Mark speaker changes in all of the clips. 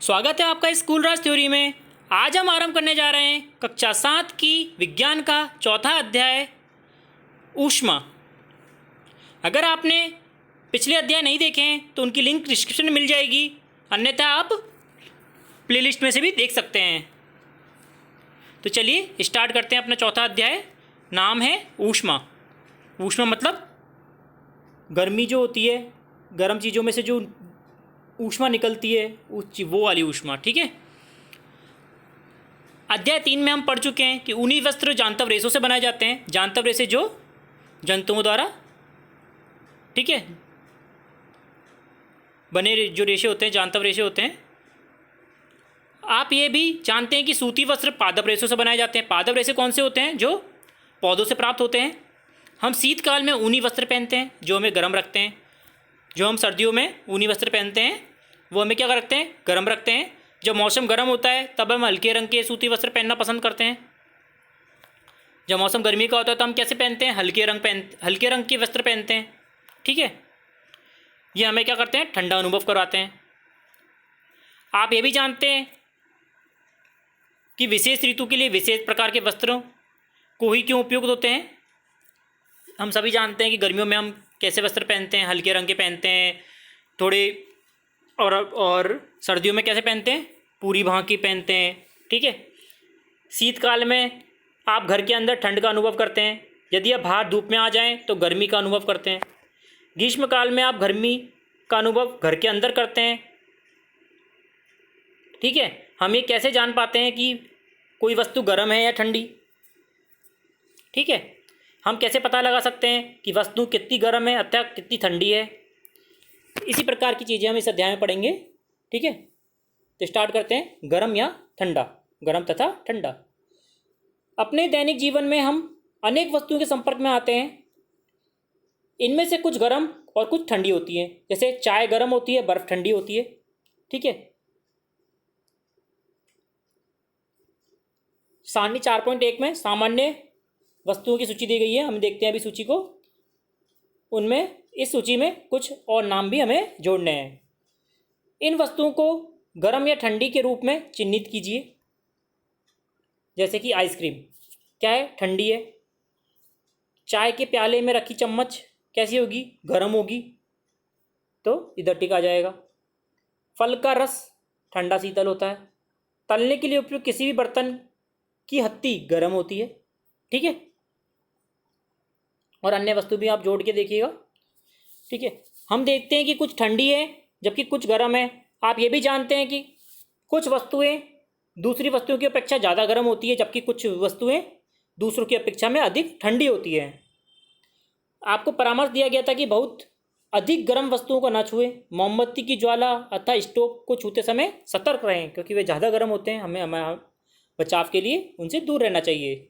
Speaker 1: स्वागत है आपका स्कूल राज थ्योरी में। आज हम आरंभ करने जा रहे हैं कक्षा 7 की विज्ञान का चौथा अध्याय ऊष्मा। अगर आपने पिछले अध्याय नहीं देखे हैं तो उनकी लिंक डिस्क्रिप्शन में मिल जाएगी, अन्यथा आप प्लेलिस्ट में से भी देख सकते हैं। तो चलिए स्टार्ट करते हैं अपना चौथा अध्याय। नाम है ऊष्मा। ऊष्मा मतलब गर्मी जो होती है, गर्म चीज़ों में से जो ऊष्मा निकलती है वो वाली ऊष्मा। ठीक है। अध्याय 3 में हम पढ़ चुके हैं कि ऊनी वस्त्र जांतव रेशों से बनाए जाते हैं। जांतव रेशे जो जंतुओं द्वारा, ठीक है, बने जो रेशे होते हैं जांतव रेशे होते हैं। आप ये भी जानते हैं कि सूती वस्त्र पादप रेशों से बनाए जाते हैं। पादप रेशे कौन से होते हैं? जो पौधों से प्राप्त होते हैं। हम शीतकाल में ऊनी वस्त्र पहनते हैं जो हमें गर्म रखते हैं। जो हम सर्दियों में ऊनी वस्त्र पहनते हैं वो हमें क्या रखते हैं? गर्म रखते हैं। जब मौसम गर्म होता है तब हम हल्के रंग के सूती वस्त्र पहनना पसंद करते हैं। जब मौसम गर्मी का होता है तो हम कैसे पहनते हैं? हल्के रंग के वस्त्र पहनते हैं। ठीक है। ये हमें क्या करते हैं? ठंडा अनुभव करवाते हैं। आप ये भी जानते हैं कि विशेष ऋतु के लिए विशेष प्रकार के वस्त्रों को ही क्यों उपयुक्त होते हैं। हम सभी जानते हैं कि गर्मियों में हम कैसे वस्त्र पहनते हैं? हल्के रंग के पहनते हैं थोड़े, और सर्दियों में कैसे पहनते हैं? पूरी भांति पहनते हैं। ठीक है। शीतकाल में आप घर के अंदर ठंड का अनुभव करते हैं। यदि आप बाहर धूप में आ जाएं तो गर्मी का अनुभव करते हैं। ग्रीष्मकाल में आप गर्मी का अनुभव घर के अंदर करते हैं। ठीक है। हम ये कैसे जान पाते हैं कि कोई वस्तु गर्म है या ठंडी? ठीक है। हम कैसे पता लगा सकते हैं कि वस्तु कितनी गर्म है अथवा कितनी ठंडी है? इसी प्रकार की चीज़ें हम इस अध्याय में पढ़ेंगे। ठीक है। तो स्टार्ट करते हैं। गर्म या ठंडा, गर्म तथा ठंडा। अपने दैनिक जीवन में हम अनेक वस्तुओं के संपर्क में आते हैं। इनमें से कुछ गर्म और कुछ ठंडी होती हैं। जैसे चाय गर्म होती है, बर्फ ठंडी होती है। ठीक है। सारणी 4.1 में सामान्य वस्तुओं की सूची दी गई है। हम देखते हैं अभी सूची को। उनमें इस सूची में कुछ और नाम भी हमें जोड़ने हैं। इन वस्तुओं को गर्म या ठंडी के रूप में चिन्हित कीजिए। जैसे कि आइसक्रीम क्या है? ठंडी है। चाय के प्याले में रखी चम्मच कैसी होगी? गर्म होगी, तो इधर टिक आ जाएगा। फल का रस ठंडा शीतल होता है। तलने के लिए उपयुक्त किसी भी बर्तन की हत्ती गर्म होती है। ठीक है। और अन्य वस्तु भी आप जोड़ के देखिएगा। ठीक है। हम देखते हैं कि कुछ ठंडी है जबकि कुछ गर्म है। आप ये भी जानते हैं कि कुछ वस्तुएं दूसरी वस्तुओं की अपेक्षा ज़्यादा गर्म होती है जबकि कुछ वस्तुएं दूसरों की अपेक्षा में अधिक ठंडी होती है। आपको परामर्श दिया गया था कि बहुत अधिक गर्म वस्तुओं को न छुएं। मोमबत्ती की ज्वाला अथवा स्टोव को छूते समय सतर्क रहें क्योंकि वे ज़्यादा गर्म होते हैं। हमें बचाव के लिए उनसे दूर रहना चाहिए।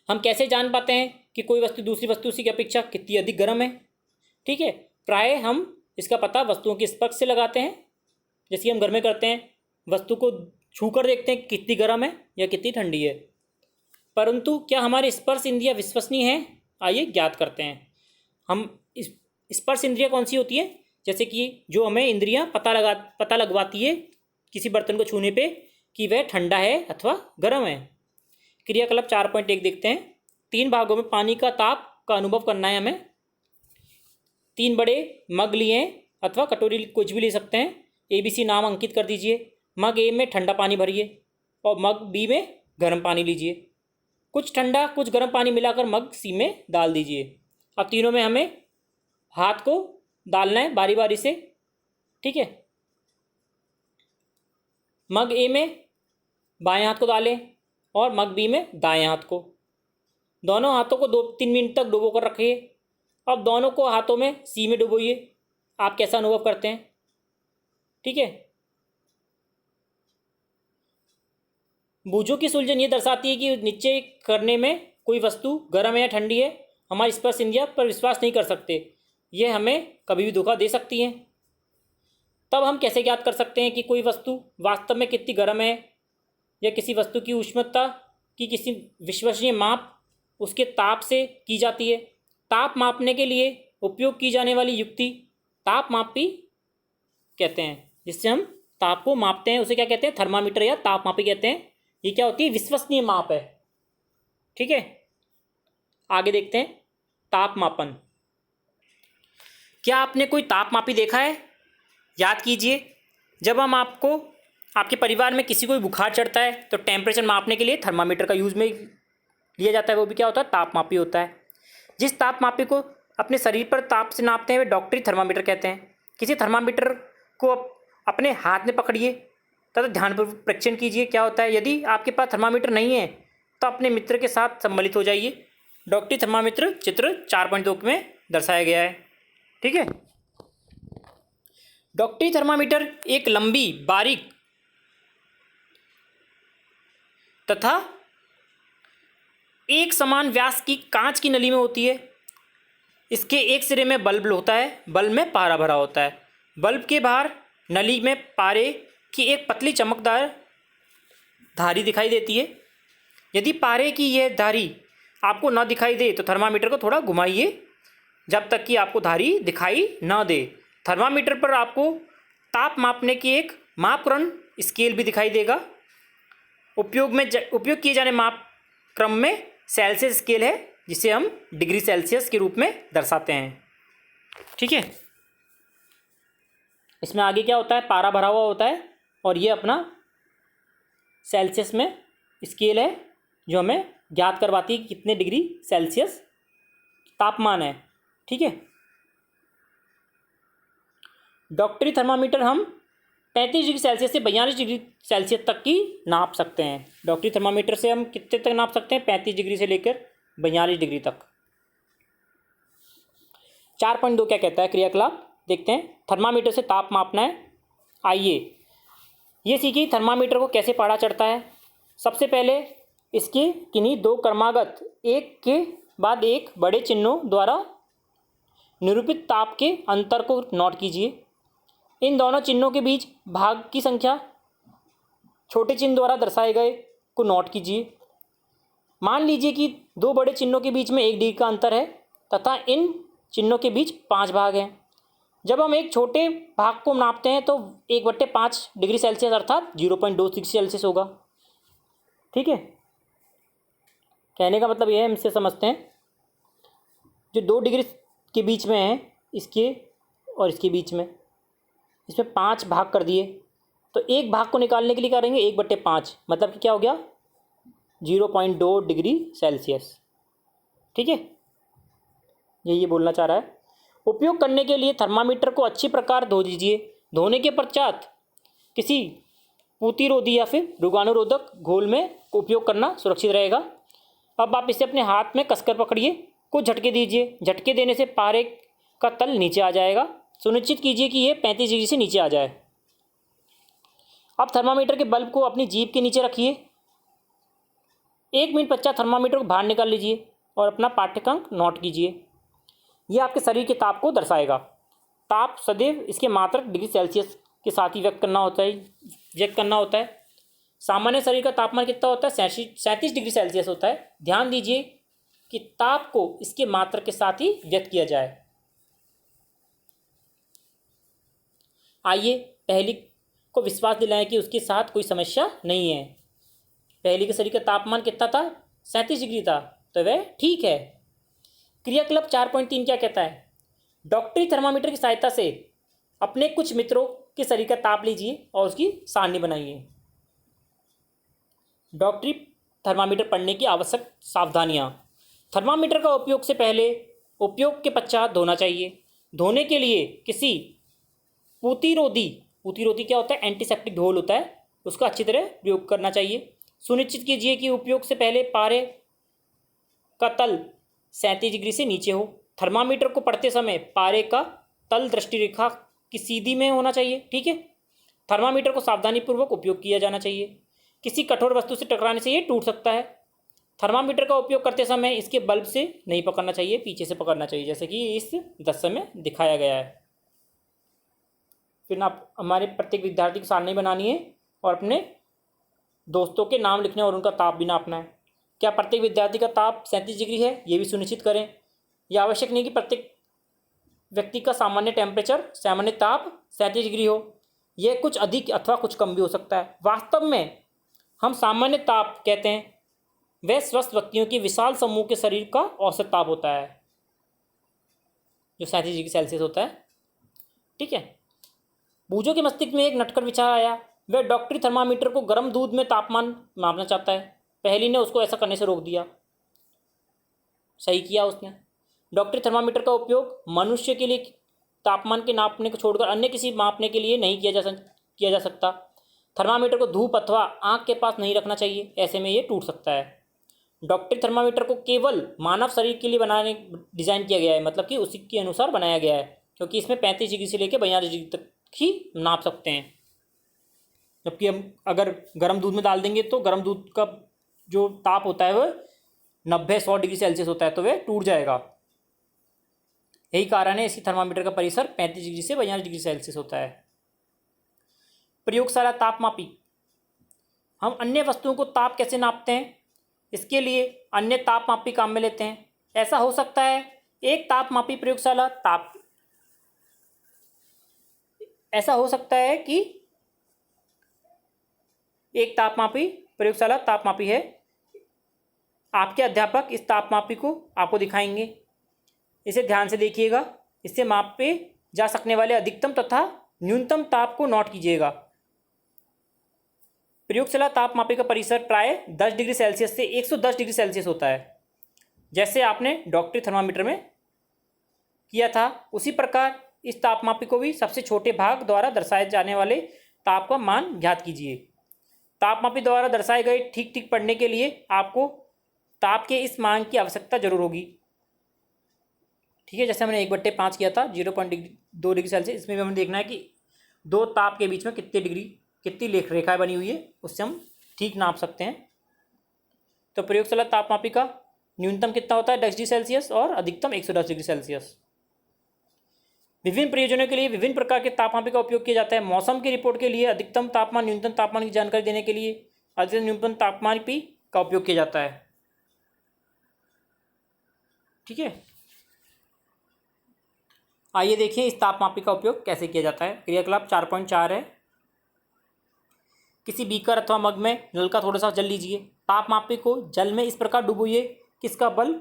Speaker 1: हम कैसे जान पाते हैं कि कोई वस्तु दूसरी वस्तु की अपेक्षा कितनी अधिक गर्म है? ठीक है। प्रायः हम इसका पता वस्तुओं के स्पर्श से लगाते हैं। जैसे हम घर में करते हैं, वस्तु को छूकर देखते हैं कितनी गर्म है या कितनी ठंडी है। परंतु क्या हमारी स्पर्श इंद्रियां विश्वसनीय हैं? आइए ज्ञात करते हैं। हम स्पर्श इंद्रियां कौन सी होती है? जैसे कि जो हमें इंद्रियां पता लगवाती है किसी बर्तन को छूने पे कि वह ठंडा है अथवा गर्म है। क्रियाकलाप 4.1 देखते हैं। 3 भागों में पानी का ताप का अनुभव करना है हमें। 3 बड़े मग लिए अथवा कटोरी कुछ भी ले सकते हैं। ABC नाम अंकित कर दीजिए। मग ए में ठंडा पानी भरिए और मग बी में गर्म पानी लीजिए। कुछ ठंडा कुछ गर्म पानी मिलाकर मग सी में डाल दीजिए। अब तीनों में हमें हाथ को डालना है बारी बारी से। ठीक है। मग ए में बाएं हाथ को डालें और मग बी में दाएं हाथ को। दोनों हाथों को 2-3 मिनट तक डुबो कर रखिए। अब दोनों को हाथों में सी में डुबोइए। आप कैसा अनुभव करते हैं? ठीक है। बूझों की सुलझन ये दर्शाती है कि नीचे करने में कोई वस्तु गर्म है या ठंडी है। हमारी स्पर्श इंद्रियां पर विश्वास नहीं कर सकते। ये हमें कभी भी धोखा दे सकती हैं। तब हम कैसे ज्ञात कर सकते हैं कि कोई वस्तु वास्तव में कितनी गर्म है? या किसी वस्तु की ऊष्मता की किसी विश्वसनीय माप उसके ताप से की जाती है। ताप मापने के लिए उपयोग की जाने वाली युक्ति ताप मापी कहते हैं। जिससे हम ताप को मापते हैं उसे क्या कहते हैं? थर्मामीटर या तापमापी कहते हैं। ये क्या होती है? विश्वसनीय माप है। ठीक है, आगे देखते हैं तापमापन। क्या आपने कोई तापमापी देखा है? याद कीजिए, जब हम आपके परिवार में किसी को भी बुखार चढ़ता है तो टेम्परेचर मापने के लिए थर्मामीटर का यूज़ में लिया जाता है। वो भी क्या होता है? तापमापी होता है। जिस तापमापी को अपने शरीर पर ताप से नापते हैं वे डॉक्टरी थर्मामीटर कहते हैं। किसी थर्मामीटर को अपने हाथ में पकड़िए तथा ध्यानपूर्वक परीक्षण कीजिए क्या होता है। यदि आपके पास थर्मामीटर नहीं है तो अपने मित्र के साथ सम्मिलित हो जाइए। डॉक्टरी थर्मामीटर चित्र 4.2 में दर्शाया गया है। ठीक है, डॉक्टरी थर्मामीटर एक लंबी, बारीक तथा एक समान व्यास की कांच की नली में होती है। इसके एक सिरे में बल्ब होता है, बल्ब में पारा भरा होता है। बल्ब के बाहर नली में पारे की एक पतली चमकदार धारी दिखाई देती है। यदि पारे की यह धारी आपको न दिखाई दे तो थर्मामीटर को थोड़ा घुमाइए जब तक कि आपको धारी दिखाई न दे। थर्मामीटर पर आपको ताप मापने की एक मापक्रम स्केल भी दिखाई देगा। उपयोग किए जाने माप क्रम में सेल्सियस स्केल है, जिसे हम डिग्री सेल्सियस के रूप में दर्शाते हैं। ठीक है, इसमें आगे क्या होता है? पारा भरा हुआ होता है और ये अपना सेल्सियस में स्केल है जो हमें ज्ञात करवाती है कि कितने डिग्री सेल्सियस तापमान है। ठीक है, डॉक्टरी थर्मामीटर हम 35 डिग्री सेल्सियस से 42 डिग्री सेल्सियस तक की नाप सकते हैं। डॉक्टरी थर्मामीटर से हम कितने तक नाप सकते हैं? 35 डिग्री से लेकर 42 डिग्री तक। 4.2 क्या कहता है? क्रियाकलाप देखते हैं। थर्मामीटर से ताप मापना है। आइए ये सीखिए थर्मामीटर को कैसे पढ़ा चढ़ता है। सबसे पहले इसके किन्हीं दो क्रमागत एक के बाद एक बड़े चिन्हों द्वारा निरूपित ताप के अंतर को नोट कीजिए। इन दोनों चिन्हों के बीच भाग की संख्या छोटे चिन्ह द्वारा दर्शाए गए को नोट कीजिए। मान लीजिए कि दो बड़े चिन्हों के बीच में 1 डिग्री का अंतर है तथा इन चिन्हों के बीच 5 भाग हैं। जब हम एक छोटे भाग को नापते हैं तो 1/5 डिग्री सेल्सियस अर्थात 0.2 डिग्री सेल्सियस होगा। ठीक है, कहने का मतलब यह है, हम इसे समझते हैं। जो 2 डिग्री के बीच में है, इसके और इसके बीच में, इसमें 5 भाग कर दिए तो एक भाग को निकालने के लिए क्या करेंगे? 1/5, मतलब कि क्या हो गया? 0.2 डिग्री सेल्सियस। ठीक है, ये बोलना चाह रहा है। उपयोग करने के लिए थर्मामीटर को अच्छी प्रकार धो दीजिए। धोने के पश्चात किसी पूतिरोधी या फिर रोगाणुरोधक घोल में उपयोग करना सुरक्षित रहेगा। अब आप इसे अपने हाथ में कसकर पकड़िए, कुछ झटके दीजिए। झटके देने से पारे का तल नीचे आ जाएगा। सुनिश्चित कीजिए कि यह 35 डिग्री से नीचे आ जाए। अब थर्मामीटर के बल्ब को अपनी जीभ के नीचे रखिए। 1 मिनट पश्चात थर्मामीटर को बाहर निकाल लीजिए और अपना पाठ्यांक नोट कीजिए। यह आपके शरीर के ताप को दर्शाएगा। ताप सदैव इसके मात्रक डिग्री सेल्सियस के साथ ही व्यक्त करना होता है। सामान्य शरीर का तापमान कितना होता है? 37 डिग्री सेल्सियस होता है। ध्यान दीजिए कि ताप को इसके मात्रक के साथ ही व्यक्त किया जाए। आइए पहली को विश्वास दिलाएं कि उसके साथ कोई समस्या नहीं है। पहली के शरीर का तापमान कितना था? 37 डिग्री था, तो वह ठीक है। क्रियाकलाप 4.3 क्या कहता है? डॉक्टरी थर्मामीटर की सहायता से अपने कुछ मित्रों के शरीर का ताप लीजिए और उसकी सारणी बनाइए। डॉक्टरी थर्मामीटर पढ़ने की आवश्यक सावधानियाँ। थर्मामीटर का उपयोग से पहले, उपयोग के पश्चात धोना चाहिए। धोने के लिए किसी पूतिरोधी क्या होता है? एंटीसेप्टिक घोल होता है, उसका अच्छी तरह प्रयोग करना चाहिए। सुनिश्चित कीजिए कि उपयोग से पहले पारे का तल 37 डिग्री से नीचे हो। थर्मामीटर को पढ़ते समय पारे का तल दृष्टि रेखा की सीधी में होना चाहिए। ठीक है, थर्मामीटर को सावधानीपूर्वक उपयोग किया जाना चाहिए। किसी कठोर वस्तु से टकराने से ये टूट सकता है। थर्मामीटर का उपयोग करते समय इसके बल्ब से नहीं पकड़ना चाहिए, पीछे से पकड़ना चाहिए, जैसे कि इस दृश्य में दिखाया गया है। फिर आप हमारे प्रत्येक विद्यार्थी की सारणी बनानी है और अपने दोस्तों के नाम लिखने और उनका ताप भी नापना है। क्या प्रत्येक विद्यार्थी का ताप 37 डिग्री है, ये भी सुनिश्चित करें। यह आवश्यक नहीं कि प्रत्येक व्यक्ति का सामान्य ताप 37 डिग्री हो। यह कुछ अधिक अथवा कुछ कम भी हो सकता है। वास्तव में हम सामान्य ताप कहते हैं वह स्वस्थ व्यक्तियों के विशाल समूह के शरीर का औसत ताप होता है, जो 37 डिग्री सेल्सियस होता है। ठीक है। बूझो के मस्तिष्क में एक नटखट विचार आया। वह डॉक्टरी थर्मामीटर को गर्म दूध में तापमान मापना चाहता है। पहली ने उसको ऐसा करने से रोक दिया। सही किया उसने। डॉक्टरी थर्मामीटर का उपयोग मनुष्य के लिए तापमान के नापने को छोड़कर अन्य किसी मापने के लिए नहीं किया जा सकता। थर्मामीटर को धूप अथवा आँख के पास नहीं रखना चाहिए, ऐसे में ये टूट सकता है। डॉक्टरी थर्मामीटर को केवल मानव शरीर के लिए डिज़ाइन किया गया है, मतलब कि उसी के अनुसार बनाया गया है, क्योंकि इसमें 35 डिग्री से लेकर 42 डिग्री तक ही नाप सकते हैं। जबकि हम अगर गर्म दूध में डाल देंगे तो गर्म दूध का जो ताप होता है वह 90-100 डिग्री सेल्सियस होता है, तो वह टूट जाएगा। यही कारण है इसी थर्मामीटर का परिसर 35 डिग्री से 42 डिग्री सेल्सियस होता है। प्रयोगशाला तापमापी। हम अन्य वस्तुओं को ताप कैसे नापते हैं, इसके लिए अन्य तापमापी काम में लेते हैं। ऐसा हो सकता है एक तापमापी प्रयोगशाला ऐसा हो सकता है कि एक तापमापी प्रयोगशाला तापमापी है। आपके अध्यापक इस तापमापी को आपको दिखाएंगे। इसे ध्यान से देखिएगा। इससे मापे जा सकने वाले अधिकतम तथा न्यूनतम ताप को नोट कीजिएगा। प्रयोगशाला तापमापी का परिसर प्राय 10 डिग्री सेल्सियस से 110 डिग्री सेल्सियस होता है। जैसे आपने डॉक्टरी थर्मामीटर में किया था, उसी प्रकार इस तापमापी को भी सबसे छोटे भाग द्वारा दर्शाए जाने वाले ताप का मान ज्ञात कीजिए। तापमापी द्वारा दर्शाए गए ठीक ठीक पढ़ने के लिए आपको ताप के इस मान की आवश्यकता जरूर होगी। ठीक है। जैसे हमने 1/5 किया था 0.2 डिग्री सेल्सियस, इसमें भी हमें देखना है कि दो ताप के बीच में कितनी रेखाएं बनी हुई है, उससे हम ठीक नाप सकते हैं। तो प्रयोगशाला तापमापी का न्यूनतम कितना होता है 10 डिग्री सेल्सियस और अधिकतम 110 डिग्री सेल्सियस। विभिन्न प्रयोजनों के लिए विभिन्न प्रकार के तापमापी का उपयोग किया जाता है। मौसम की रिपोर्ट के लिए अधिकतम तापमान न्यूनतम तापमान की जानकारी देने के लिए अधिकतम न्यूनतम तापमापी का उपयोग किया जाता है। ठीक है। आइए देखिए इस तापमापी का उपयोग कैसे किया जाता है। क्रियाकलाप 4.4 है। किसी बीकर अथवा मग में जल का थोड़ा सा जल लीजिए। तापमापी को जल में इस प्रकार डुबोइए कि इसका बल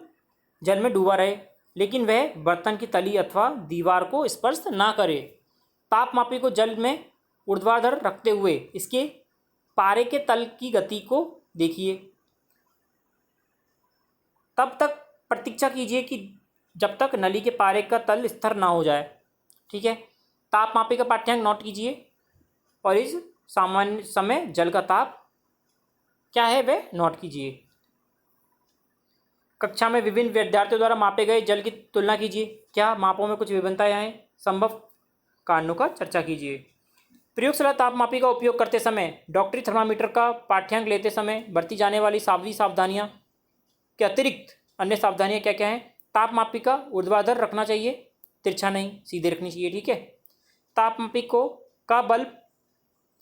Speaker 1: जल में डूबा रहे, लेकिन वह बर्तन की तली अथवा दीवार को स्पर्श ना करे। तापमापी को जल में ऊर्ध्वाधर रखते हुए इसके पारे के तल की गति को देखिए। तब तक प्रतीक्षा कीजिए कि जब तक नली के पारे का तल स्थिर ना हो जाए। ठीक है। तापमापी का पाठ्यांक नोट कीजिए और इस सामान्य समय जल का ताप क्या है वह नोट कीजिए। कक्षा में विभिन्न विद्यार्थियों द्वारा मापे गए जल की तुलना कीजिए। क्या मापों में कुछ विभिन्नताएं हैं? संभव कारणों का चर्चा कीजिए। प्रयोगशाला तापमापी का उपयोग करते समय डॉक्टरी थर्मामीटर का पाठ्यांक लेते समय बरती जाने वाली सावधानियां के अतिरिक्त अन्य सावधानियां क्या क्या हैं? तापमापी का ऊर्ध्वाधर रखना चाहिए, तिरछा नहीं, सीधे रखनी चाहिए। ठीक है। तापमापी का बल्ब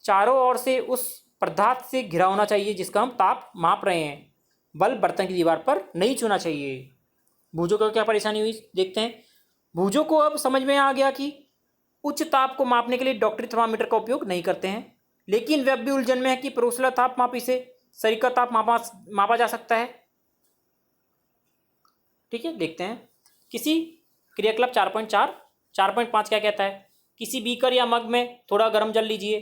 Speaker 1: चारों ओर से उस पदार्थ से घिरा होना चाहिए जिसका हम ताप माप रहे हैं। बल्ब बर्तन की दीवार पर नहीं छूना चाहिए। भूजों को क्या परेशानी हुई देखते हैं। भूजों को अब समझ में आ गया कि उच्च ताप को मापने के लिए डॉक्टरी थर्मामीटर का उपयोग नहीं करते हैं, लेकिन वह भी उलझन में है कि प्रयोगशाला तापमापी से शरीर का ताप मापा जा सकता है। ठीक है। देखते हैं किसी क्रियाकलाप 4.5 क्या कहता है। किसी बीकर या मग में थोड़ा गर्म जल लीजिए।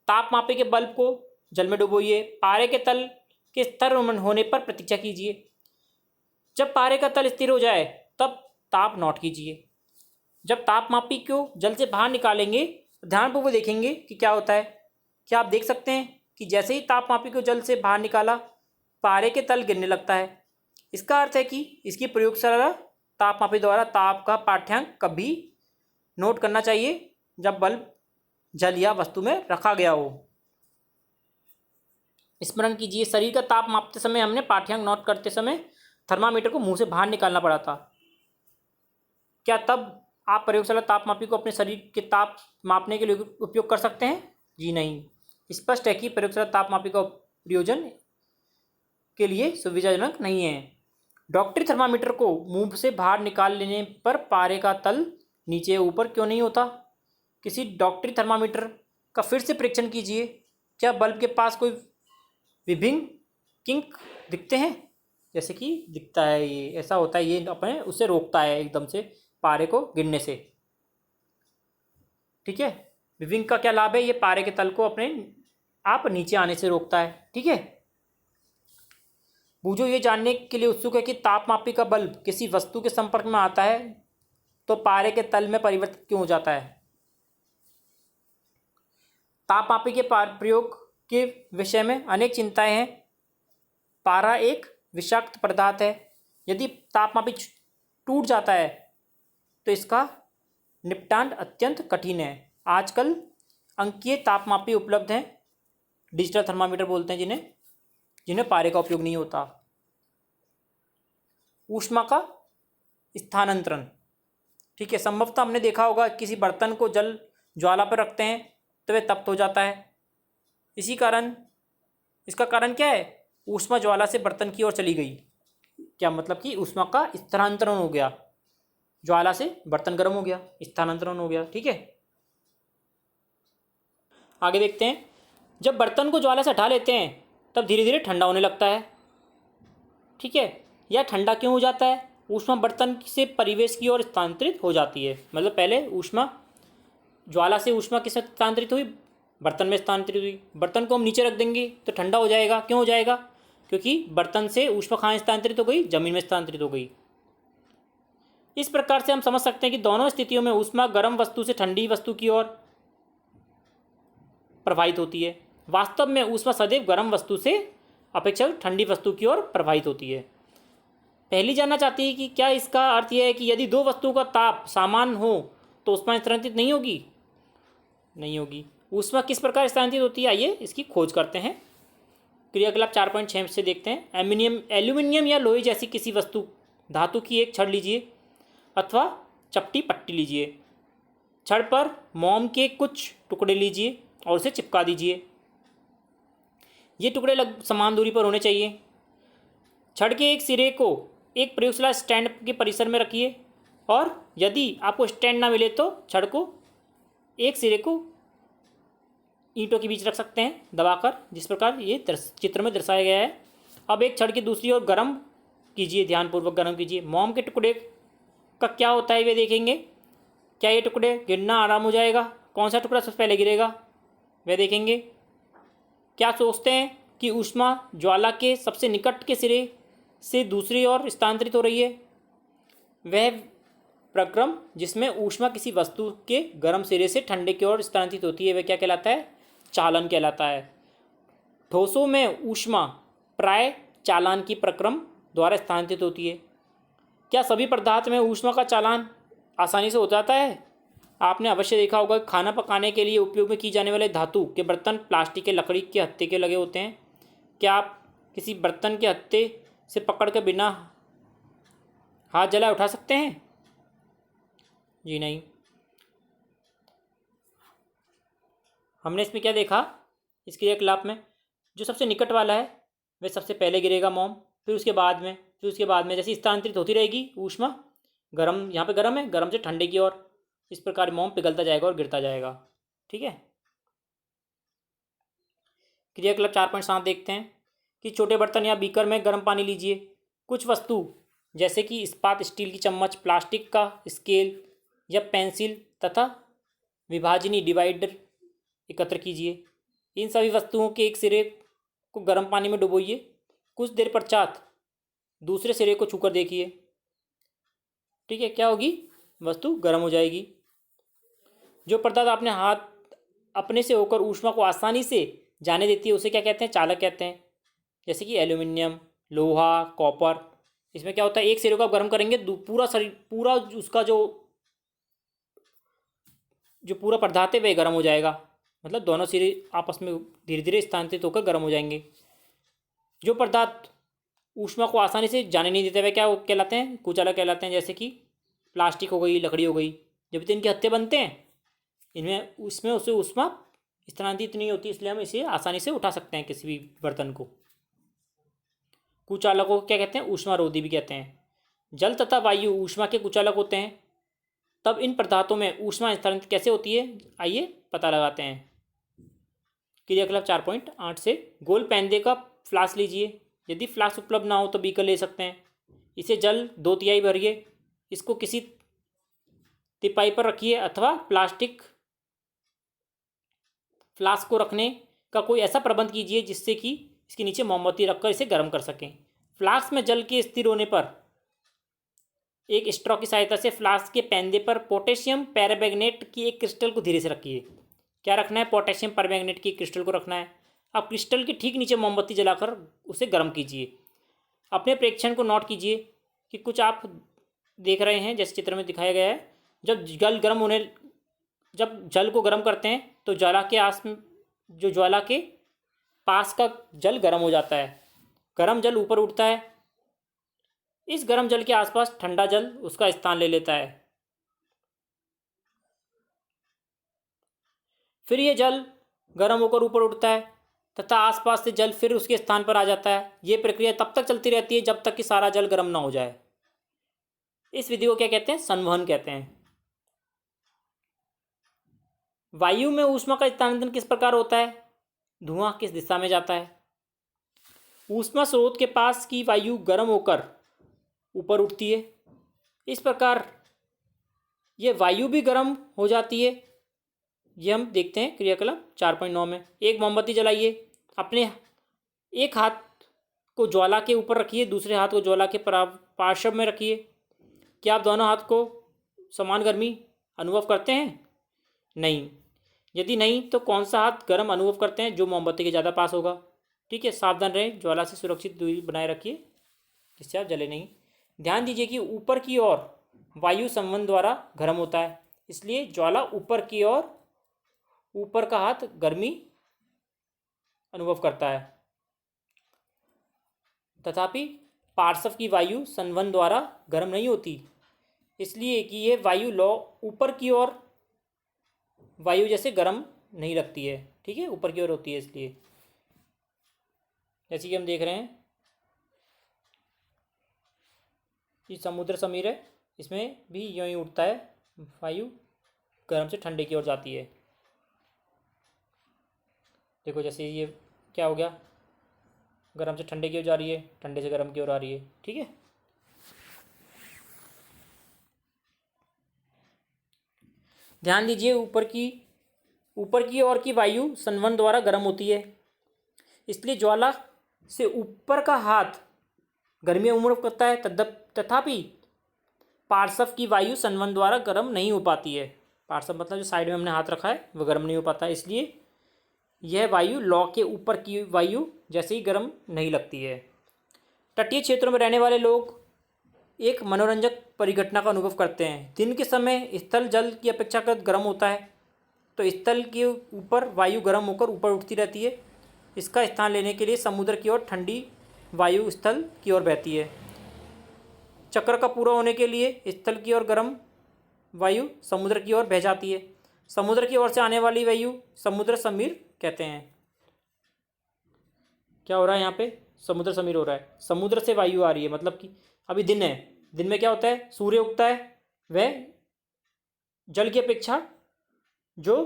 Speaker 1: तापमापी के बल्ब को जल में डुबोइए। पारे के तल के स्थिर होने पर प्रतीक्षा कीजिए। जब पारे का तल स्थिर हो जाए तब ताप नोट कीजिए। जब तापमापी को जल से बाहर निकालेंगे तो ध्यानपूर्वक देखेंगे कि क्या होता है। क्या आप देख सकते हैं कि जैसे ही तापमापी को जल से बाहर निकाला पारे के तल गिरने लगता है। इसका अर्थ है कि इसकी प्रयोगशाला तापमापी द्वारा ताप का पाठ्यांक कभी नोट करना चाहिए जब बल्ब जल या वस्तु में रखा गया हो। स्मरण कीजिए, शरीर का ताप मापते समय हमने पाठ्यांक नोट करते समय थर्मामीटर को मुंह से बाहर निकालना पड़ा था। क्या तब आप प्रयोगशाला तापमापी को अपने शरीर के ताप मापने के लिए उपयोग कर सकते हैं? जी नहीं। स्पष्ट है कि प्रयोगशाला तापमापी का प्रयोजन के लिए सुविधाजनक नहीं है। डॉक्टरी थर्मामीटर को मुंह से बाहर निकाल लेने पर पारे का तल नीचे ऊपर क्यों नहीं होता? किसी डॉक्टरी थर्मामीटर का फिर से परीक्षण कीजिए। क्या बल्ब के पास कोई विभिन्न किंक दिखते हैं? जैसे कि दिखता है, ये ऐसा होता है, ये अपने उसे रोकता है एकदम से पारे को गिरने से। ठीक है, विभिन्न का क्या लाभ है? ये पारे के तल को अपने आप नीचे आने से रोकता है। ठीक है, बूझो ये जानने के लिए उत्सुक है कि तापमापी का बल्ब किसी वस्तु के संपर्क में आता है तो पारे के तल में परिवर्तित क्यों हो जाता है? तापमापी के प्रयोग के विषय में अनेक चिंताएं हैं। पारा एक विषाक्त पदार्थ है। यदि तापमापी टूट जाता है तो इसका निपटान अत्यंत कठिन है। आजकल अंकीय तापमापी उपलब्ध हैं, डिजिटल थर्मामीटर बोलते हैं जिन्हें पारे का उपयोग नहीं होता। ऊष्मा का स्थानांतरण। ठीक है, संभवतः हमने देखा होगा किसी बर्तन को जल ज्वाला पर रखते हैं तो वह तप्त हो जाता है। इसका कारण क्या है? ऊष्मा ज्वाला से बर्तन की ओर चली गई। क्या मतलब कि ऊष्मा का स्थानांतरण हो गया, ज्वाला से बर्तन गर्म हो गया, स्थानांतरण हो गया। ठीक है, आगे देखते हैं। जब बर्तन को ज्वाला से हटा लेते हैं तब धीरे धीरे ठंडा होने लगता है। ठीक है, यह ठंडा क्यों हो जाता है? ऊष्मा बर्तन से परिवेश की ओर स्थानांतरित हो जाती है। मतलब पहले ऊष्मा ज्वाला से ऊष्मा किस में स्थानांतरित हुई? बर्तन में स्थानांतरित हुई। बर्तन को हम नीचे रख देंगे तो ठंडा हो जाएगा। क्यों हो जाएगा? क्योंकि बर्तन से ऊष्मा कहाँ स्थानांतरित हो गई? जमीन में स्थानांतरित हो गई। इस प्रकार से हम समझ सकते हैं कि दोनों स्थितियों में ऊष्मा गर्म वस्तु से ठंडी वस्तु की ओर प्रवाहित होती है। वास्तव में ऊष्मा सदैव गर्म वस्तु से अपेक्षाकृत ठंडी वस्तु की ओर प्रवाहित होती है। पहली जानना चाहती है कि क्या इसका अर्थ यह है कि यदि दो वस्तुओं का ताप समान हो तो ऊष्मा स्थानांतरित नहीं होगी? नहीं होगी। ऊष्मा किस प्रकार स्थानांतरित होती है? आइए इसकी खोज करते हैं। क्रियाकलाप 4.6 से देखते हैं। एल्यूमिनियम या लोहे जैसी किसी वस्तु धातु की एक छड़ लीजिए अथवा चपटी पट्टी लीजिए। छड़ पर मोम के कुछ टुकड़े लीजिए और उसे चिपका दीजिए। ये टुकड़े समान दूरी पर होने चाहिए। छड़ के एक सिरे को एक प्रयोगशाला स्टैंड के परिसर में रखिए और यदि आपको स्टैंड ना मिले तो छड़ को एक सिरे को ईंटों के बीच रख सकते हैं दबाकर, जिस प्रकार ये चित्र में दर्शाया गया है। अब एक छड़ की दूसरी ओर गर्म कीजिए, ध्यानपूर्वक गर्म कीजिए। मोम के टुकड़े का क्या होता है वे देखेंगे। क्या ये टुकड़े गिरना आराम हो जाएगा? कौन सा टुकड़ा सबसे पहले गिरेगा वह देखेंगे। क्या सोचते हैं कि ऊष्मा ज्वाला के सबसे निकट के सिरे से दूसरी ओर स्थानांतरित हो रही है? वह प्रक्रम जिसमें ऊष्मा किसी वस्तु के गर्म सिरे से ठंडे की ओर स्थानांतरित होती है वह क्या कहलाता है? चालन कहलाता है। ठोसों में ऊष्मा प्राय चालन की प्रक्रम द्वारा स्थानांतरित होती है। क्या सभी पदार्थ में ऊष्मा का चालन आसानी से हो जाता है? आपने अवश्य देखा होगा कि खाना पकाने के लिए उपयोग में की जाने वाले धातु के बर्तन प्लास्टिक के लकड़ी के हत्थे के लगे होते हैं। क्या आप किसी बर्तन के हत्थे से पकड़ कर बिना हाथ जलाए उठा सकते हैं? जी नहीं। हमने इसमें क्या देखा? इस क्रियाकलाप में जो सबसे निकट वाला है वह सबसे पहले गिरेगा मोम, फिर उसके बाद में जैसे स्थानांतरित होती रहेगी ऊष्मा, गर्म यहाँ पे गर्म है, गर्म से ठंडे की ओर, इस प्रकार मोम पिघलता जाएगा और गिरता जाएगा। ठीक है, क्रियाकलाप 4.7 देखते हैं कि छोटे बर्तन या बीकर में गर्म पानी लीजिए। कुछ वस्तु जैसे कि इस्पात, स्टील की चम्मच, प्लास्टिक का स्केल या पेंसिल तथा विभाजनी डिवाइडर एकत्र कीजिए। इन सभी वस्तुओं के एक सिरे को गर्म पानी में डुबोइए। कुछ देर पश्चात दूसरे सिरे को छूकर देखिए। ठीक है, क्या होगी? वस्तु गर्म हो जाएगी। जो पदार्थ आपने हाथ अपने से होकर ऊष्मा को आसानी से जाने देती है उसे क्या कहते हैं? चालक कहते हैं। जैसे कि एल्यूमिनियम, लोहा, कॉपर। इसमें क्या होता है? एक सिरे को आप गर्म करेंगे, पूरा शरीर, पूरा उसका जो पूरा पदार्थ है वह गर्म हो जाएगा। मतलब दोनों सिरे आपस में धीरे धीरे स्थानांतरित होकर गर्म हो जाएंगे। जो पदार्थ ऊष्मा को आसानी से जाने नहीं देते वह क्या कहलाते हैं? कुचालक कहलाते हैं। जैसे कि प्लास्टिक हो गई, लकड़ी हो गई। जब इनके हत्थे बनते हैं इसमें उसे ऊष्मा स्थानांतरित नहीं होती, इसलिए हम इसे आसानी से उठा सकते हैं किसी भी बर्तन को। कुचालकों को क्या कहते हैं? ऊष्मारोधी भी कहते हैं। जल तथा वायु ऊष्मा के कुचालक होते हैं। तब इन पदार्थों में ऊष्मा स्थानांतरित कैसे होती है? आइए पता लगाते हैं। क्रियाकलाप 4.8 से गोल पैंदे का फ्लास्क लीजिए। यदि फ्लास्क उपलब्ध ना हो तो बीकर ले सकते हैं। इसे जल 2/3 भरिए। इसको किसी तिपाई पर रखिए अथवा प्लास्टिक फ्लास्क को रखने का कोई ऐसा प्रबंध कीजिए जिससे कि इसके नीचे मोमबत्ती रखकर इसे गर्म कर सकें। फ्लास्क में जल के स्थिर होने पर एक स्ट्रॉ की सहायता से फ्लास्क के पैंदे पर पोटेशियम पैराबैंगनेट की एक क्रिस्टल को धीरे से रखिए। क्या रखना है? पोटेशियम पैराबैंगनेट की क्रिस्टल को रखना है। अब क्रिस्टल के ठीक नीचे मोमबत्ती जलाकर उसे गर्म कीजिए। अपने प्रेक्षण को नोट कीजिए कि कुछ आप देख रहे हैं जैसे चित्र में दिखाया गया है। जब जल को गर्म करते हैं तो ज्वाला के पास का जल गर्म हो जाता है। गर्म जल ऊपर उठता है। इस गर्म जल के आसपास ठंडा जल उसका स्थान ले लेता है। फिर यह जल गर्म होकर ऊपर उठता है तथा आसपास से जल फिर उसके स्थान पर आ जाता है। यह प्रक्रिया तब तक चलती रहती है जब तक कि सारा जल गर्म ना हो जाए। इस विधि को क्या कहते हैं? संवहन कहते हैं। वायु में ऊष्मा का स्थानांतरण किस प्रकार होता है? धुआं किस दिशा में जाता है? ऊष्मा स्रोत के पास की वायु गर्म होकर ऊपर उठती है। इस प्रकार यह वायु भी गर्म हो जाती है। ये हम देखते हैं क्रियाकलाप 4.9 में। एक मोमबत्ती जलाइए। अपने एक हाथ को ज्वाला के ऊपर रखिए, दूसरे हाथ को ज्वाला के पार्श्व में रखिए। क्या आप दोनों हाथ को समान गर्मी अनुभव करते हैं? नहीं। यदि नहीं तो कौन सा हाथ गर्म अनुभव करते हैं? जो मोमबत्ती के ज़्यादा पास होगा। ठीक है, सावधान रहें, ज्वाला से सुरक्षित दूरी बनाए रखिए जिससे आप जले नहीं। ध्यान दीजिए कि ऊपर की ओर वायु संवहन द्वारा गर्म होता है, इसलिए ज्वाला ऊपर की ओर, ऊपर का हाथ गर्मी अनुभव करता है। तथापि पार्श्व की वायु संवहन द्वारा गर्म नहीं होती, इसलिए कि यह वायु ऊपर की ओर वायु जैसे गर्म नहीं लगती है। ठीक है, ऊपर की ओर होती है। इसलिए जैसे कि हम देख रहे हैं कि समुद्र समीर है, इसमें भी यूं ही उठता है, वायु गर्म से ठंडे की ओर जाती है। देखो जैसे ये क्या हो गया, गर्म से ठंडे की ओर जा रही है, ठंडे से गर्म की ओर आ रही है। ठीक है, ध्यान दीजिए ऊपर की ओर की वायु संवहन द्वारा गर्म होती है, इसलिए ज्वाला से ऊपर का हाथ गर्मी अनुभव करता है। तथापि पार्श्व की वायु संवहन द्वारा गर्म नहीं हो पाती है। पार्श्व मतलब जो साइड में हमने हाथ रखा है वह गर्म नहीं हो पाता है, इसलिए यह वायु लौ के ऊपर की वायु जैसे ही गर्म नहीं लगती है। तटीय क्षेत्रों में रहने वाले लोग एक मनोरंजक परिघटना का अनुभव करते हैं। दिन के समय स्थल जल की अपेक्षाकृत गर्म होता है, तो स्थल के ऊपर वायु गर्म होकर ऊपर उठती रहती है। इसका स्थान लेने के लिए समुद्र की ओर ठंडी वायु स्थल की ओर बहती है। चक्र का पूरा होने के लिए स्थल की ओर गर्म वायु समुद्र की ओर बह जाती है। समुद्र की ओर से आने वाली वायु समुद्र समीर कहते हैं। क्या हो रहा है यहाँ पे? समुद्र समीर हो रहा है। समुद्र से वायु आ रही है, मतलब कि अभी दिन है, दिन में क्या होता है? सूर्य उगता है, वह जल की अपेक्षा जो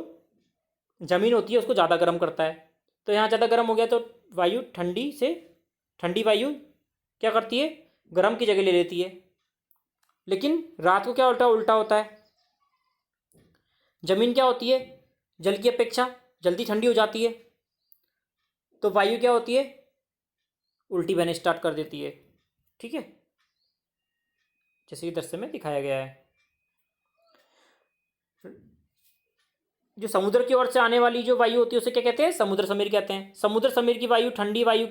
Speaker 1: जमीन होती है उसको ज़्यादा गर्म करता है। तो यहाँ ज़्यादा गर्म हो गया तो वायु ठंडी वायु क्या करती है? गर्म की जगह ले लेती है। लेकिन रात को क्या उल्टा होता है, जमीन क्या होती है? जल की अपेक्षा जल्दी ठंडी हो जाती है, तो वायु क्या होती है? उल्टी बहने स्टार्ट कर देती है। ठीक है, जैसे कि दृश्य में दिखाया गया है। जो समुद्र की ओर से आने वाली जो वायु होती है उसे क्या कहते हैं? समुद्र समीर कहते हैं। समुद्र समीर की वायु ठंडी वायु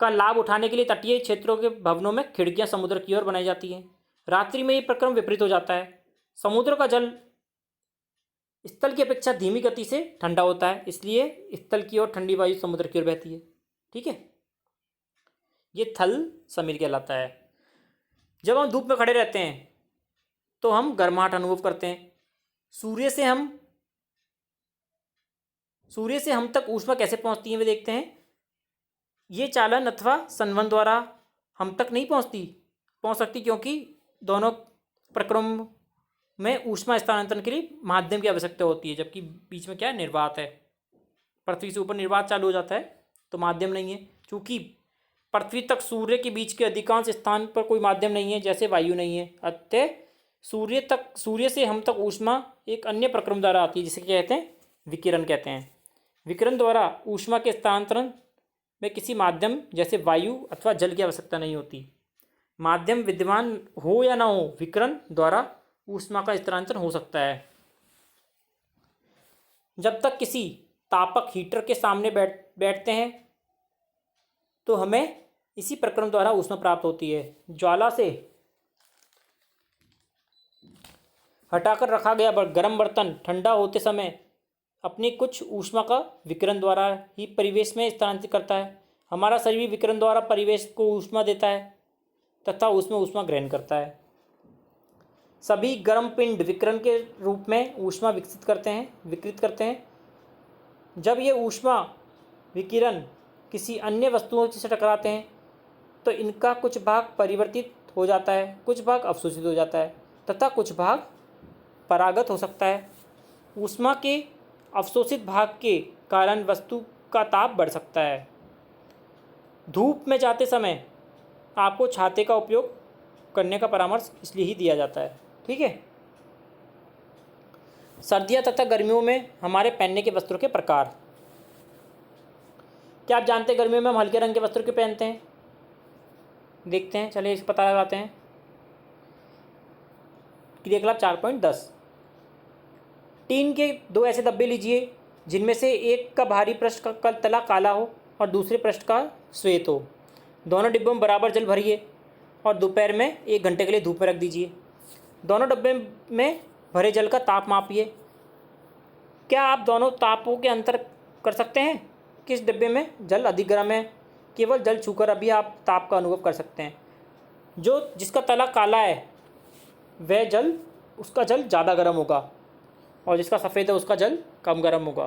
Speaker 1: का लाभ उठाने के लिए तटीय क्षेत्रों के भवनों में खिड़कियां समुद्र की ओर बनाई जाती हैं। रात्रि में ये प्रक्रम विपरीत हो जाता है। समुद्र का जल स्थल की अपेक्षा धीमी गति से ठंडा होता है, इसलिए स्थल की ओर ठंडी वायु समुद्र की ओर बहती है। ठीक है, ये थल समीर कहलाता है। जब हम धूप में खड़े रहते हैं तो हम गर्माहट अनुभव करते हैं। सूर्य से हम तक ऊष्मा कैसे पहुंचती है वे देखते हैं। ये चालन अथवा संवहन द्वारा हम तक नहीं पहुंच सकती, क्योंकि दोनों प्रक्रम में ऊष्मा स्थानांतरण के लिए माध्यम की आवश्यकता होती है, जबकि बीच में क्या है? निर्वात है। पृथ्वी से ऊपर निर्वात चालू हो जाता है, तो माध्यम नहीं है। चूँकि पृथ्वी तक सूर्य के बीच के अधिकांश स्थान पर कोई माध्यम नहीं है, जैसे वायु नहीं है, अतः सूर्य से हम तक ऊष्मा एक अन्य प्रक्रम द्वारा आती है, जिसे कहते हैं विकिरण कहते हैं। विकिरण द्वारा ऊष्मा के स्थानांतरण में किसी माध्यम जैसे वायु अथवा जल की आवश्यकता नहीं होती। माध्यम विद्यमान हो या ना हो, विकिरण द्वारा ऊष्मा का स्थानांतरण हो सकता है। जब तक किसी तापक हीटर के सामने बैठते हैं तो हमें इसी प्रक्रम द्वारा ऊष्मा प्राप्त होती है। ज्वाला से हटाकर रखा गया गर्म बर्तन ठंडा होते समय अपनी कुछ ऊष्मा का विकिरण द्वारा ही परिवेश में स्थानांतरित करता है। हमारा शरीर भी विकिरण द्वारा परिवेश को ऊष्मा देता है तथा उसमें ऊष्मा ग्रहण करता है। सभी गर्म पिंड विकिरण के रूप में ऊष्मा विकृत करते हैं। जब ये ऊष्मा विकिरण किसी अन्य वस्तुओं से टकराते हैं तो इनका कुछ भाग परिवर्तित हो जाता है, कुछ भाग अवशोषित हो जाता है तथा कुछ भाग परागत हो सकता है। ऊष्मा के अवशोषित भाग के कारण वस्तु का ताप बढ़ सकता है। धूप में जाते समय आपको छाते का उपयोग करने का परामर्श इसलिए ही दिया जाता है। ठीक है। सर्दियाँ तथा गर्मियों में हमारे पहनने के वस्त्रों के प्रकार। क्या आप जानते हैं गर्मियों में हम हल्के रंग के वस्त्र क्यों पहनते हैं? देखते हैं, चलिए इसका पता लगाते हैं। क्रियाकलाप 4.10। टीन के 2 ऐसे डब्बे लीजिए जिनमें से एक का बाहरी पृष्ठ का तला काला हो और दूसरे पृष्ठ का श्वेत हो। दोनों डिब्बों में बराबर जल भरिए और दोपहर में 1 घंटे के लिए धूप में रख दीजिए। दोनों डब्बे में भरे जल का ताप मापिए। क्या आप दोनों तापों के अंतर कर सकते हैं? किस डिब्बे में जल अधिक गर्म है? केवल जल छूकर अभी आप ताप का अनुभव कर सकते हैं। जिसका तला काला है उसका जल ज़्यादा गर्म होगा और जिसका सफ़ेद है उसका जल कम गर्म होगा।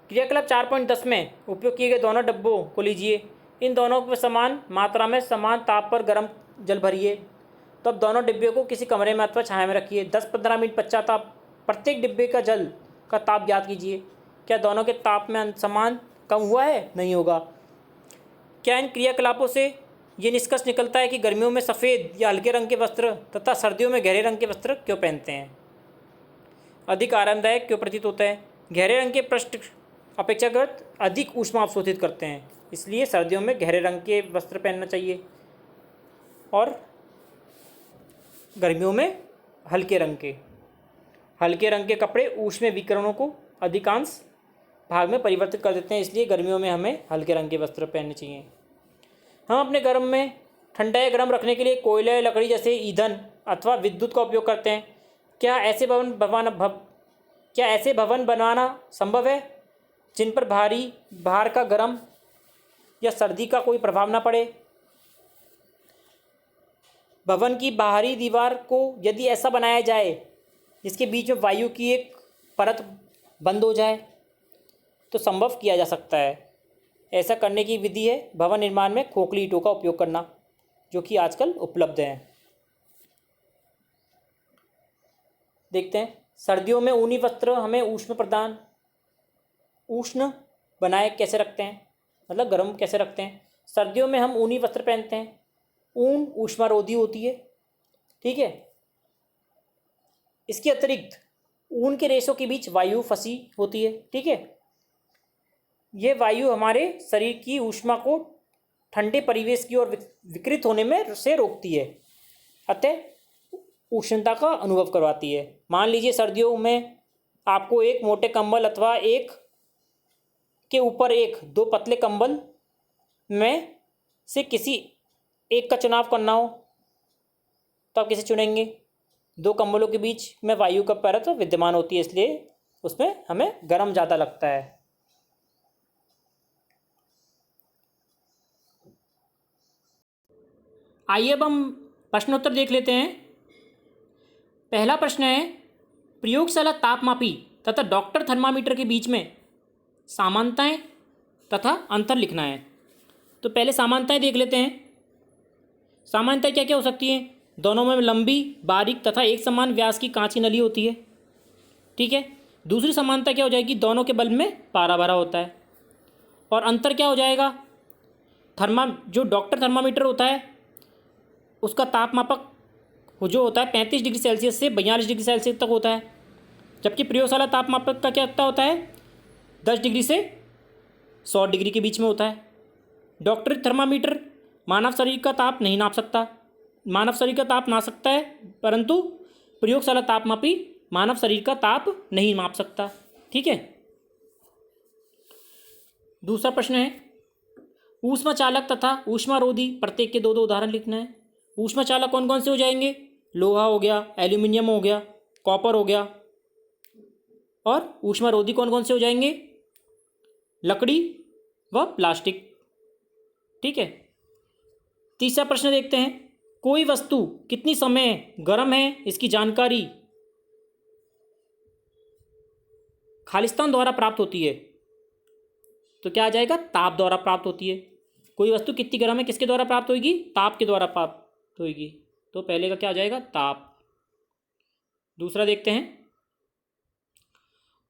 Speaker 1: क्रियाकलाप 4.10 में उपयोग किए गए दोनों डब्बों को लीजिए। इन दोनों को समान मात्रा में समान ताप पर गर्म जल भरिए। तब दोनों डिब्बे को किसी कमरे में अथवा छाया में रखिए। 10-15 मिनट पश्चात आप प्रत्येक डिब्बे का जल का ताप ज्ञात कीजिए। क्या दोनों के ताप में समान कम हुआ है? नहीं होगा। क्या इन क्रियाकलापों से ये निष्कर्ष निकलता है कि गर्मियों में सफ़ेद या हल्के रंग के वस्त्र तथा सर्दियों में गहरे रंग के वस्त्र क्यों पहनते हैं? अधिक आरामदायक क्यों प्रतीत होता है? गहरे रंग के पृष्ठ अपेक्षाकृत अधिक ऊष्मा अवशोषित करते हैं, इसलिए सर्दियों में गहरे रंग के वस्त्र पहनना चाहिए और गर्मियों में हल्के रंग के कपड़े ऊष्मीय विकिरणों को अधिकांश भाग में परिवर्तित कर देते हैं, इसलिए गर्मियों में हमें हल्के रंग के वस्त्र पहनने चाहिए। हम अपने घर में ठंडा या गर्म रखने के लिए कोयला या लकड़ी जैसे ईंधन अथवा विद्युत का उपयोग करते हैं। क्या ऐसे भवन बनवाना संभव है जिन पर बाहर का गर्म या सर्दी का कोई प्रभाव न पड़े? भवन की बाहरी दीवार को यदि ऐसा बनाया जाए जिसके बीच में वायु की एक परत बंद हो जाए तो संभव किया जा सकता है। ऐसा करने की विधि है भवन निर्माण में खोखली ईंटों का उपयोग करना, जो कि आजकल उपलब्ध हैं। देखते हैं, सर्दियों में ऊनी वस्त्र हमें उष्ण बनाए कैसे रखते हैं, मतलब गर्म कैसे रखते हैं। सर्दियों में हम ऊनी वस्त्र पहनते हैं। ऊन ऊष्मारोधी होती है। ठीक है। इसके अतिरिक्त ऊन के रेशों के बीच वायु फंसी होती है। ठीक है। ये वायु हमारे शरीर की ऊष्मा को ठंडे परिवेश की ओर विकृत होने में से रोकती है, अतः उष्णता का अनुभव करवाती है। मान लीजिए सर्दियों में आपको एक मोटे कंबल अथवा एक के ऊपर एक 2 पतले कंबल में से किसी एक का चुनाव करना हो तो आप किसे चुनेंगे? 2 कंबलों के बीच में वायु का परत विद्यमान होती है, इसलिए उसमें हमें गर्म ज़्यादा लगता है। आइए अब हम प्रश्नोत्तर देख लेते हैं। पहला प्रश्न है, प्रयोगशाला तापमापी तथा डॉक्टर थर्मामीटर के बीच में समानताएं तथा अंतर लिखना है। तो पहले समानताएं देख लेते हैं। समानताएं क्या क्या हो सकती हैं? दोनों में लंबी, बारीक तथा एक समान व्यास की कांच की नली होती है। ठीक है। दूसरी समानता क्या हो जाएगी, दोनों के बल्ब में पारा भरा होता है। और अंतर क्या हो जाएगा, जो डॉक्टर थर्मामीटर होता है उसका तापमापक जो होता है 35 डिग्री सेल्सियस से 42 डिग्री सेल्सियस तक होता है, जबकि प्रयोगशाला तापमापक का क्या होता है 10 डिग्री से 100 डिग्री के बीच में होता है। डॉक्टरी थर्मामीटर मानव शरीर का ताप नहीं नाप सकता, मानव शरीर का ताप नाप सकता है, परंतु प्रयोगशाला तापमापी मानव शरीर का ताप नहीं माप सकता। ठीक है। दूसरा प्रश्न है, ऊष्मा चालक तथा ऊष्मारोधी प्रत्येक के दो दो उदाहरण लिखना है। ऊष्मा चालक कौन कौन से हो जाएंगे, लोहा हो गया, एल्यूमिनियम हो गया, कॉपर हो गया। और ऊष्मारोधी कौन कौन से हो जाएंगे, लकड़ी व प्लास्टिक। ठीक है। तीसरा प्रश्न देखते हैं, कोई वस्तु कितनी समय गर्म है इसकी जानकारी खालिस्तान द्वारा प्राप्त होती है। तो क्या आ जाएगा, ताप द्वारा प्राप्त होती है। कोई वस्तु कितनी गर्म है किसके द्वारा प्राप्त होगी, ताप के द्वारा प्राप्त होगी। तो पहले का क्या आ जाएगा, ताप। दूसरा देखते हैं,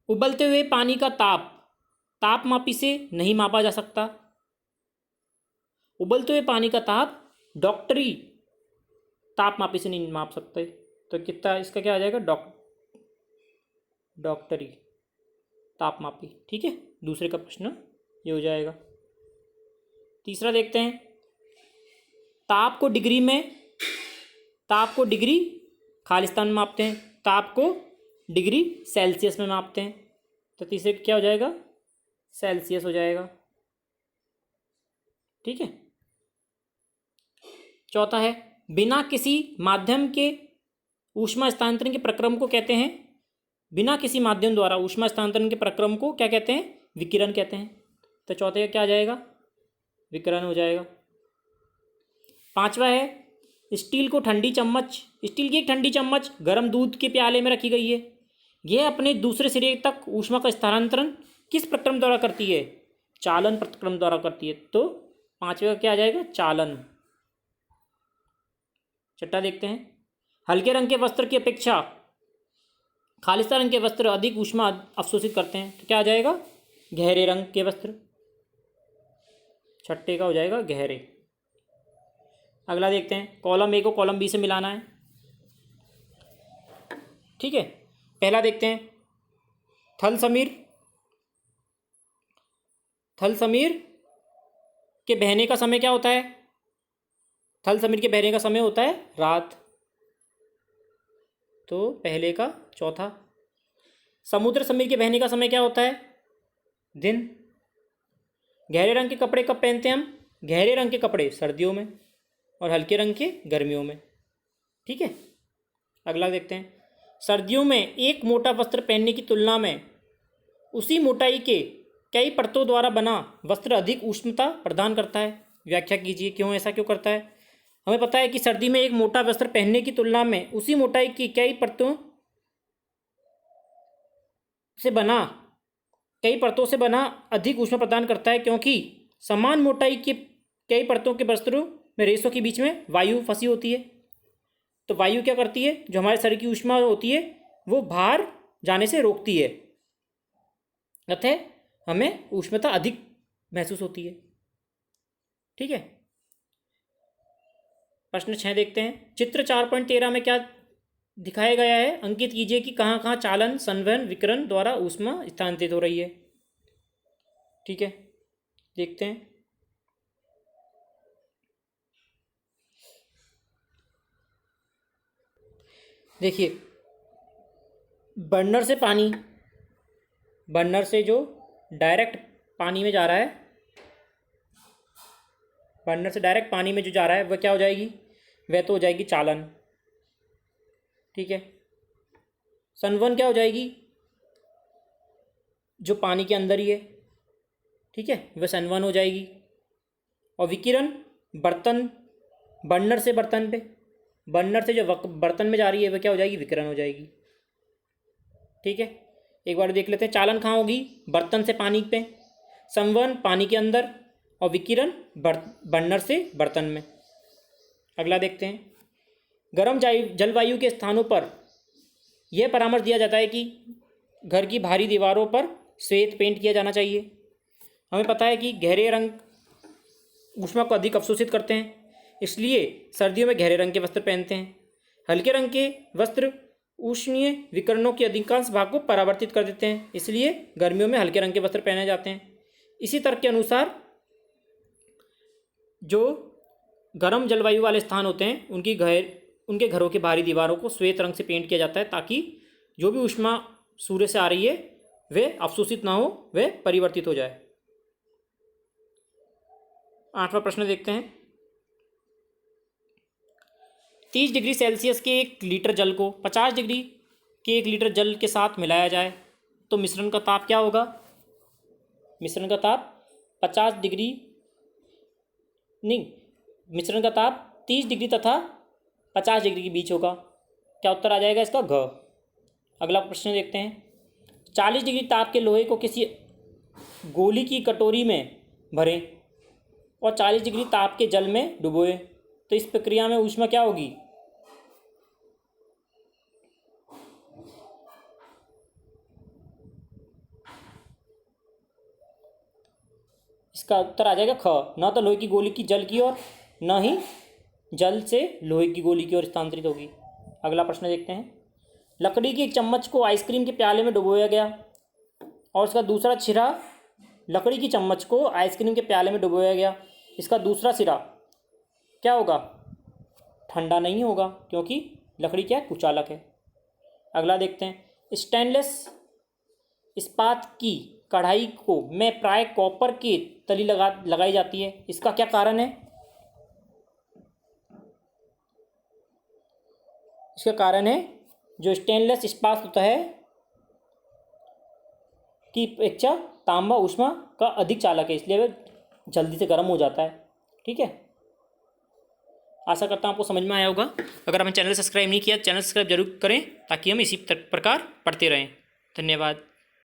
Speaker 1: उबलते हुए पानी का ताप तापमापी से नहीं मापा जा सकता। उबलते हुए पानी का ताप डॉक्टरी तापमापी से नहीं माप सकते। तो कितना, इसका क्या आ जाएगा, डॉक्टरी तापमापी। ठीक है। दूसरे का प्रश्न ये हो जाएगा। तीसरा देखते हैं, ताप को डिग्री खालिस्तान में मापते हैं, ताप को डिग्री सेल्सियस में मापते हैं। तो तीसरे क्या हो जाएगा, सेल्सियस हो जाएगा। ठीक है। चौथा है, बिना किसी माध्यम के ऊष्मा हस्तांतरण के प्रक्रम को कहते हैं, बिना किसी माध्यम द्वारा ऊष्मा हस्तांतरण के प्रक्रम को क्या कहते हैं, विकिरण कहते हैं। तो चौथे का क्या आ जाएगा, विकिरण हो जाएगा। पांचवा है, स्टील की एक ठंडी चम्मच गर्म दूध के प्याले में रखी गई है। यह अपने दूसरे सिरे तक ऊष्मा का स्थानांतरण किस प्रक्रम द्वारा करती है, चालन प्रक्रम द्वारा करती है। तो पांचवे का क्या आ जाएगा, चालन। छठा देखते हैं, हल्के रंग के वस्त्र की अपेक्षा खालिस्तान रंग के वस्त्र अधिक ऊष्मा अवशोषित करते हैं। तो क्या आ जाएगा, गहरे रंग के वस्त्र। छठे का हो जाएगा गहरे। अगला देखते हैं, कॉलम ए को कॉलम बी से मिलाना है। ठीक है। पहला देखते हैं, थल समीर के बहने का समय क्या होता है, थल समीर के बहने का समय होता है रात। तो पहले का चौथा। समुद्र समीर के बहने का समय क्या होता है, दिन। गहरे रंग के कपड़े कब पहनते हैं हम, गहरे रंग के कपड़े सर्दियों में और हल्के रंग के गर्मियों में। ठीक है। अगला देखते हैं, सर्दियों में एक मोटा वस्त्र पहनने की तुलना में उसी मोटाई के कई परतों द्वारा बना वस्त्र अधिक उष्णता प्रदान करता है। व्याख्या कीजिए, क्यों ऐसा क्यों करता है। हमें पता है कि सर्दी में एक मोटा वस्त्र पहनने की तुलना में उसी मोटाई की कई परतों से बना अधिक ऊष्मा प्रदान करता है, क्योंकि समान मोटाई के कई परतों के वस्त्रों में रेशों के बीच में वायु फंसी होती है। तो वायु क्या करती है, जो हमारे शरीर की ऊष्मा होती है वो बाहर जाने से रोकती है, अतः हमें उष्णता अधिक महसूस होती है। ठीक है। प्रश्न 6 देखते हैं, चित्र 4.13 में क्या दिखाया गया है, अंकित कीजिए कि कहाँ कहाँ चालन, संवहन, विकिरण द्वारा ऊष्मा स्थानांतरित हो रही है। ठीक है। देखते हैं, देखिए बर्नर से जो डायरेक्ट पानी में जा रहा है, बर्नर से डायरेक्ट पानी में जो जा रहा है वह क्या हो जाएगी, वह तो हो जाएगी चालन। ठीक है। संवहन क्या हो जाएगी, जो पानी के अंदर ही है। ठीक है, वह संवहन हो जाएगी। और विकिरण बर्नर से जो बर्तन में जा रही है वह क्या हो जाएगी, विकिरण हो जाएगी। ठीक है। एक बार देख लेते हैं, चालन कहाँ होगी, बर्तन से पानी पे, संवहन पानी के अंदर, और विकिरण बर्नर से बर्तन में। अगला देखते हैं, गर्म जलवायु के स्थानों पर यह परामर्श दिया जाता है कि घर की बाहरी दीवारों पर श्वेत पेंट किया जाना चाहिए। हमें पता है कि गहरे रंग ऊष्मा को अधिक अवशोषित करते हैं, इसलिए सर्दियों में गहरे रंग के वस्त्र पहनते हैं। हल्के रंग के वस्त्र उष्णीय विकिरणों के अधिकांश भाग को परावर्तित कर देते हैं, इसलिए गर्मियों में हल्के रंग के वस्त्र पहने जाते हैं। इसी तर्क के अनुसार जो गर्म जलवायु वाले स्थान होते हैं उनके घरों के बाहरी दीवारों को श्वेत रंग से पेंट किया जाता है, ताकि जो भी ऊष्मा सूर्य से आ रही है वह अवशोषित ना हो, वह परिवर्तित हो जाए। 8वां प्रश्न देखते हैं। 30 डिग्री सेल्सियस के 1 लीटर जल को 50 डिग्री के 1 लीटर जल के साथ मिलाया जाए तो मिश्रण का ताप क्या होगा? मिश्रण का ताप 30 डिग्री तथा 50 डिग्री के बीच होगा। क्या उत्तर आ जाएगा इसका? घ। अगला प्रश्न देखते हैं। 40 डिग्री ताप के लोहे को किसी गोली की कटोरी में भरें और 40 डिग्री ताप के जल में डुबोएं तो इस प्रक्रिया में ऊष्मा क्या होगी? इसका उत्तर आ जाएगा ख। न तो लोहे की गोली की जल की ओर, न ही जल से लोहे की गोली की ओर स्थानांतरित होगी। अगला प्रश्न देखते हैं। लकड़ी के एक चम्मच को आइसक्रीम के प्याले में डुबोया गया और उसका दूसरा सिरा लकड़ी की चम्मच को आइसक्रीम के प्याले में डुबोया गया, इसका दूसरा सिरा क्या होगा? ठंडा नहीं होगा, क्योंकि लकड़ी क्या है? कुचालक है। अगला देखते हैं। स्टेनलेस इस्पात की कढ़ाई को में प्राय कॉपर की तली लगाई जाती है, इसका क्या कारण है? इसका कारण है जो स्टेनलेस इस्पात होता है की अपेक्षा तांबा ऊष्मा का अधिक चालक है, इसलिए वह जल्दी से गर्म हो जाता है। ठीक है, आशा करता हूँ आपको समझ में आया होगा। अगर आपने चैनल सब्सक्राइब नहीं किया, चैनल सब्सक्राइब जरूर करें ताकि हम इसी प्रकार पढ़ते रहें। धन्यवाद।